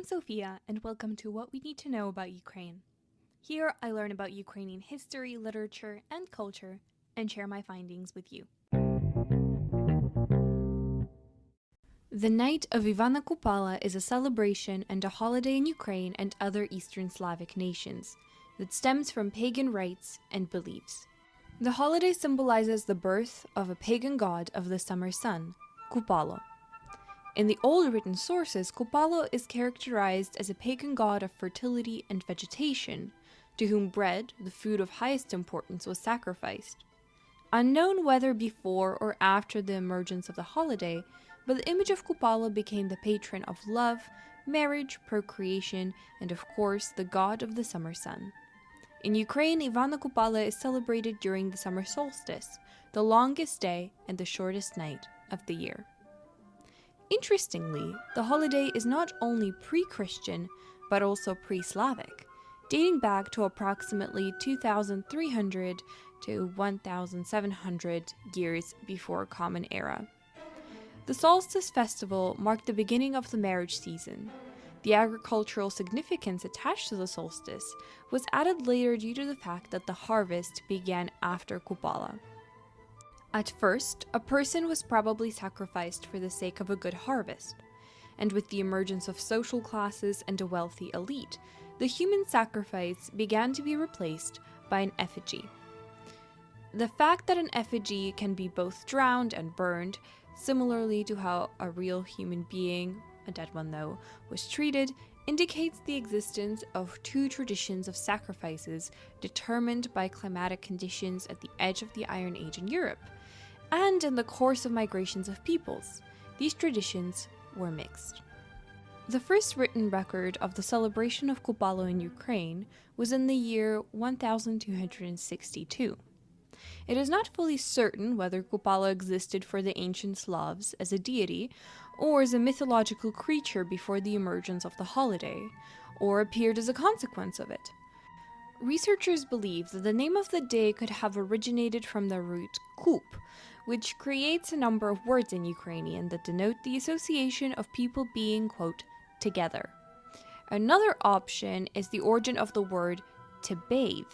I'm Sophia, and welcome to What We Need to Know About Ukraine. Here, I learn about Ukrainian history, literature, and culture, and share my findings with you. The Night of Ivana Kupala is a celebration and a holiday in Ukraine and other Eastern Slavic nations that stems from pagan rites and beliefs. The holiday symbolizes the birth of a pagan god of the summer sun, Kupalo. In the old written sources, Kupalo is characterized as a pagan god of fertility and vegetation, to whom bread, the food of highest importance, was sacrificed. Unknown whether before or after the emergence of the holiday, but the image of Kupalo became the patron of love, marriage, procreation, and of course, the god of the summer sun. In Ukraine, Ivana Kupala is celebrated during the summer solstice, the longest day and the shortest night of the year. Interestingly, the holiday is not only pre-Christian, but also pre-Slavic, dating back to approximately 2,300 to 1,700 years before Common Era. The solstice festival marked the beginning of the marriage season. The agricultural significance attached to the solstice was added later due to the fact that the harvest began after Kupala. At first, a person was probably sacrificed for the sake of a good harvest, and with the emergence of social classes and a wealthy elite, the human sacrifice began to be replaced by an effigy. The fact that an effigy can be both drowned and burned, similarly to how a real human being, a dead one though, was treated, indicates the existence of two traditions of sacrifices determined by climatic conditions at the edge of the Iron Age in Europe, and in the course of migrations of peoples. These traditions were mixed. The first written record of the celebration of Kupalo in Ukraine was in the year 1262. It is not fully certain whether Kupalo existed for the ancient Slavs as a deity, or as a mythological creature before the emergence of the holiday, or appeared as a consequence of it. Researchers believe that the name of the day could have originated from the root kup, which creates a number of words in Ukrainian that denote the association of people being, quote, together. Another option is the origin of the word to bathe.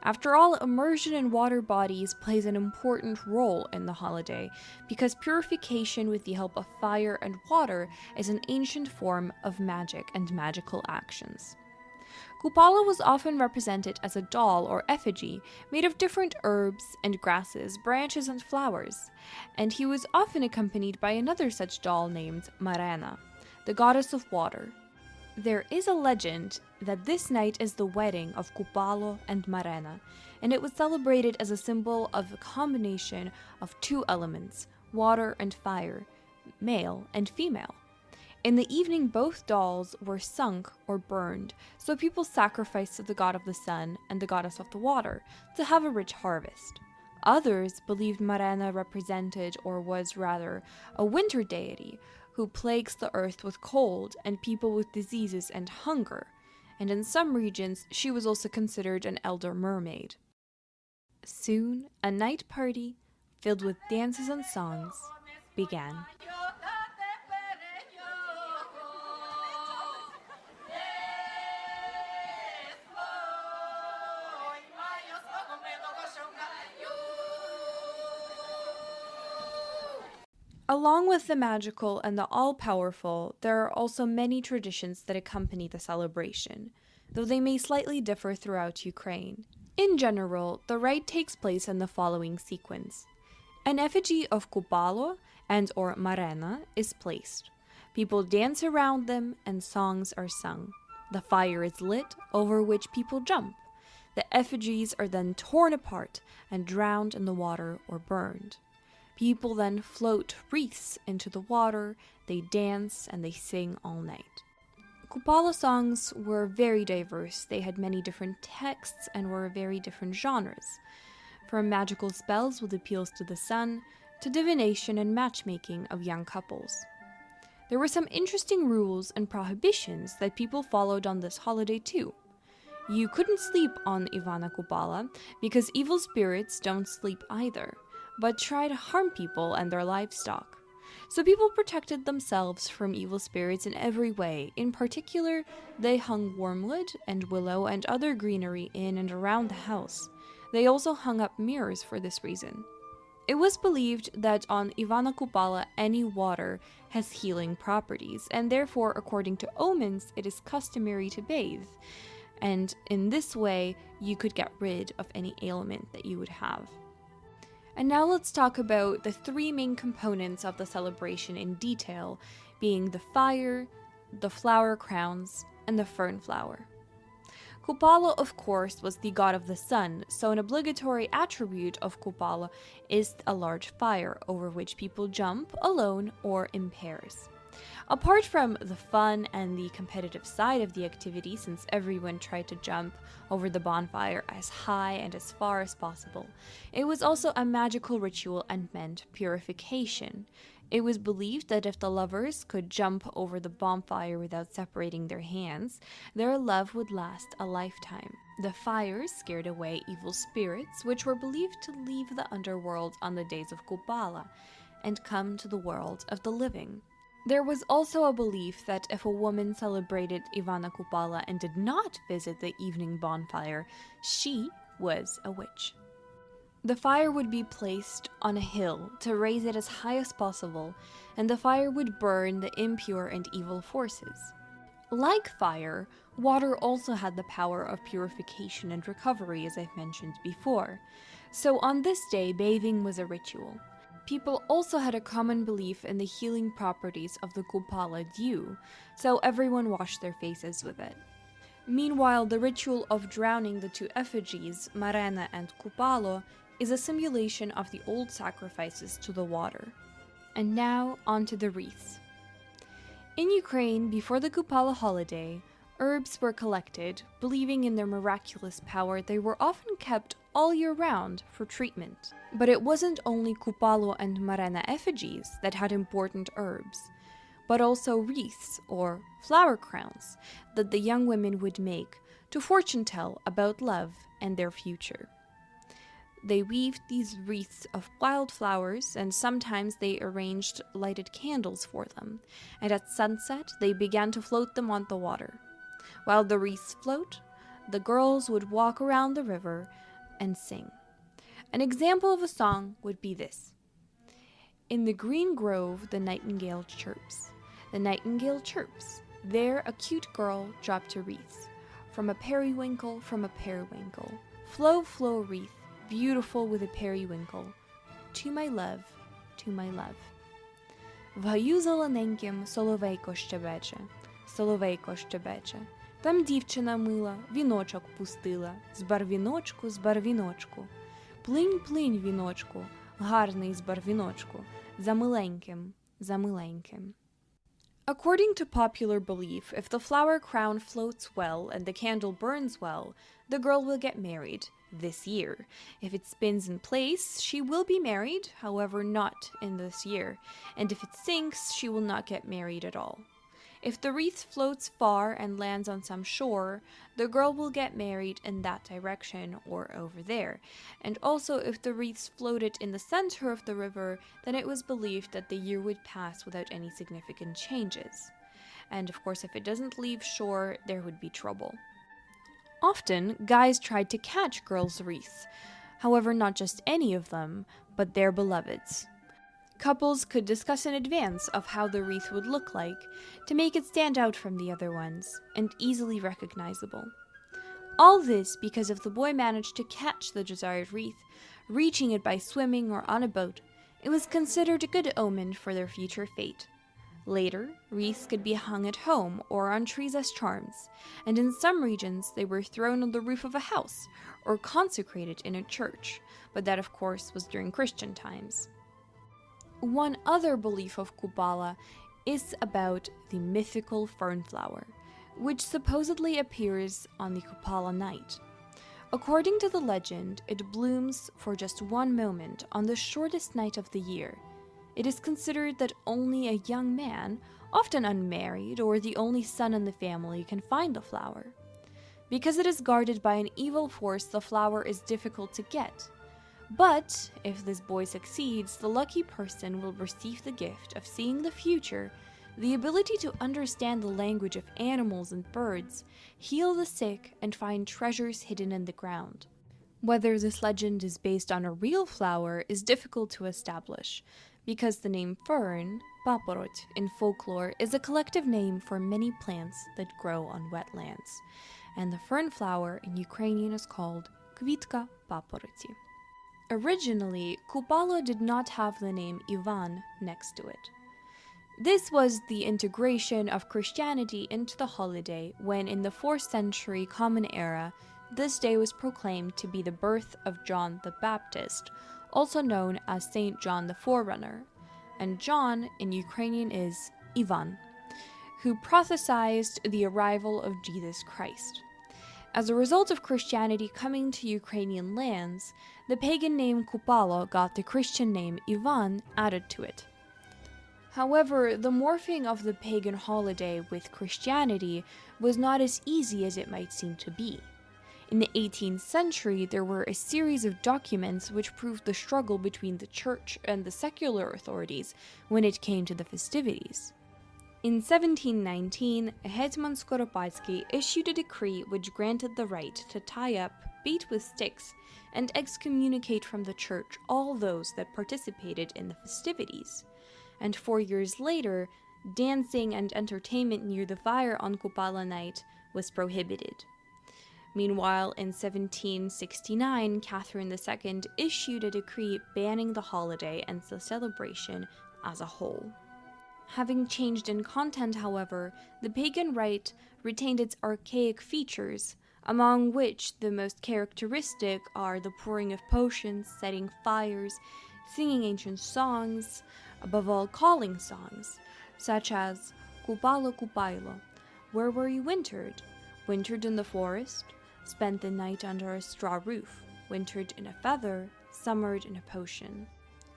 After all, immersion in water bodies plays an important role in the holiday, because purification with the help of fire and water is an ancient form of magic and magical actions. Kupala was often represented as a doll or effigy made of different herbs and grasses, branches and flowers, and he was often accompanied by another such doll named Marena, the goddess of water. There is a legend that this night is the wedding of Kupalo and Marena, and it was celebrated as a symbol of a combination of two elements, water and fire, male and female. In the evening, both dolls were sunk or burned, so people sacrificed to the god of the sun and the goddess of the water to have a rich harvest. Others believed Marena represented, or was rather, a winter deity who plagues the earth with cold and people with diseases and hunger, and in some regions she was also considered an elder mermaid. Soon, a night party, filled with dances and songs, began. Along with the magical and the all-powerful, there are also many traditions that accompany the celebration, though they may slightly differ throughout Ukraine. In general, the rite takes place in the following sequence. An effigy of Kupalo and or Marena is placed. People dance around them and songs are sung. The fire is lit, over which people jump. The effigies are then torn apart and drowned in the water or burned. People then float wreaths into the water, they dance, and they sing all night. Kupala songs were very diverse. They had many different texts and were very different genres, from magical spells with appeals to the sun, to divination and matchmaking of young couples. There were some interesting rules and prohibitions that people followed on this holiday too. You couldn't sleep on Ivana Kupala because evil spirits don't sleep either, but try to harm people and their livestock. So people protected themselves from evil spirits in every way. In particular, they hung wormwood and willow and other greenery in and around the house. They also hung up mirrors for this reason. It was believed that on Ivana Kupala any water has healing properties, and therefore, according to omens, it is customary to bathe. And in this way, you could get rid of any ailment that you would have. And now let's talk about the three main components of the celebration in detail, being the fire, the flower crowns, and the fern flower. Kupala, of course, was the god of the sun, so an obligatory attribute of Kupala is a large fire over which people jump alone or in pairs. Apart from the fun and the competitive side of the activity, since everyone tried to jump over the bonfire as high and as far as possible, it was also a magical ritual and meant purification. It was believed that if the lovers could jump over the bonfire without separating their hands, their love would last a lifetime. The fires scared away evil spirits, which were believed to leave the underworld on the days of Kupala and come to the world of the living. There was also a belief that if a woman celebrated Ivana Kupala and did not visit the evening bonfire, she was a witch. The fire would be placed on a hill to raise it as high as possible, and the fire would burn the impure and evil forces. Like fire, water also had the power of purification and recovery, as I've mentioned before. So on this day, bathing was a ritual. People also had a common belief in the healing properties of the Kupala dew, so everyone washed their faces with it. Meanwhile, the ritual of drowning the two effigies, Marena and Kupalo, is a simulation of the old sacrifices to the water. And now, on to the wreaths. In Ukraine, before the Kupala holiday, herbs were collected. Believing in their miraculous power, they were often kept all year round for treatment. But it wasn't only Kupalo and Marena effigies that had important herbs, but also wreaths, or flower crowns, that the young women would make to foretell about love and their future. They weaved these wreaths of wildflowers, and sometimes they arranged lighted candles for them, and at sunset they began to float them on the water. While the wreaths float, the girls would walk around the river and sing. An example of a song would be this. In the green grove the nightingale chirps. The nightingale chirps. There a cute girl dropped a wreath. From a periwinkle, from a periwinkle. Flow, flow, wreath, beautiful with a periwinkle. To my love, to my love. В гаю зелененьким соловейко щебече. Там дівчина мила, віночок пустила, з барвіночку. Плинь, плинь, віночку, гарний з барвіночку, за миленьким. According to popular belief, if the flower crown floats well and the candle burns well, the girl will get married this year. If it spins in place, she will be married, however not in this year, and if it sinks, she will not get married at all. If the wreath floats far and lands on some shore, the girl will get married in that direction or over there. And also, if the wreaths floated in the center of the river, then it was believed that the year would pass without any significant changes. And of course, if it doesn't leave shore, there would be trouble. Often, guys tried to catch girls' wreaths. However, not just any of them, but their beloveds. Couples could discuss in advance of how the wreath would look like to make it stand out from the other ones and easily recognizable. All this because if the boy managed to catch the desired wreath, reaching it by swimming or on a boat, it was considered a good omen for their future fate. Later, wreaths could be hung at home or on trees as charms, and in some regions they were thrown on the roof of a house or consecrated in a church, but that of course was during Christian times. One other belief of Kupala is about the mythical fern flower, which supposedly appears on the Kupala night. According to the legend, it blooms for just one moment on the shortest night of the year. It is considered that only a young man, often unmarried or the only son in the family, can find the flower. Because it is guarded by an evil force, the flower is difficult to get. But if this boy succeeds, the lucky person will receive the gift of seeing the future, the ability to understand the language of animals and birds, heal the sick, and find treasures hidden in the ground. Whether this legend is based on a real flower is difficult to establish, because the name fern, paporot, in folklore is a collective name for many plants that grow on wetlands, and the fern flower in Ukrainian is called kvitka paporoti. Originally, Kupala did not have the name Ivan next to it. This was the integration of Christianity into the holiday when, in the 4th century Common Era, this day was proclaimed to be the birth of John the Baptist, also known as Saint John the Forerunner, and John in Ukrainian is Ivan, who prophesied the arrival of Jesus Christ. As a result of Christianity coming to Ukrainian lands, the pagan name Kupala got the Christian name Ivan added to it. However, the morphing of the pagan holiday with Christianity was not as easy as it might seem to be. In the 18th century, there were a series of documents which proved the struggle between the church and the secular authorities when it came to the festivities. In 1719, Hetman Skoropadsky issued a decree which granted the right to tie up, beat with sticks, and excommunicate from the church all those that participated in the festivities. And 4 years later, dancing and entertainment near the fire on Kupala night was prohibited. Meanwhile, in 1769, Catherine II issued a decree banning the holiday and the celebration as a whole. Having changed in content, however, the pagan rite retained its archaic features, among which the most characteristic are the pouring of potions, setting fires, singing ancient songs, above all calling songs, such as Kupalo Kupailo, where were you wintered? Wintered in the forest, spent the night under a straw roof, wintered in a feather, summered in a potion.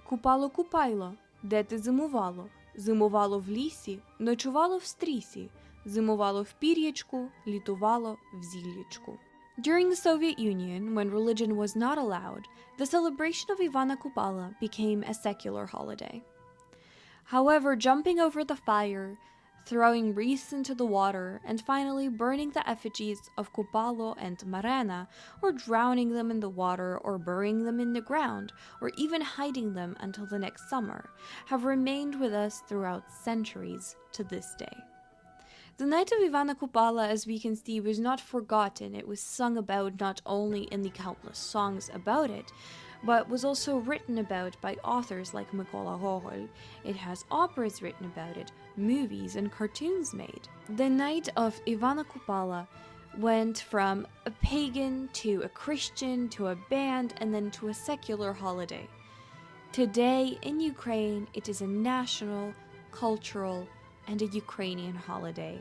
Kupalo Kupailo, де ти зимувало? Зимувало в лісі, ночувало в стрісі, зимувало в пір'ячку, літувало в зіллячку. During the Soviet Union, when religion was not allowed, the celebration of Ivana Kupala became a secular holiday. However, jumping over the fire, throwing wreaths into the water, and finally burning the effigies of Kupalo and Marana, or drowning them in the water, or burying them in the ground, or even hiding them until the next summer, have remained with us throughout centuries to this day. The night of Ivana Kupala, as we can see, was not forgotten. It was sung about not only in the countless songs about it, but was also written about by authors like Mykola Gogol. It has operas written about it, movies and cartoons made. The night of Ivana Kupala went from a pagan to a Christian to a band and then to a secular holiday. Today in Ukraine, it is a national, cultural, and a Ukrainian holiday,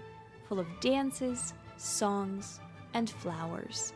full of dances, songs, and flowers.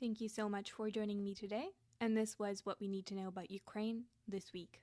Thank you so much for joining me today, and this was What We Need to Know About Ukraine this week.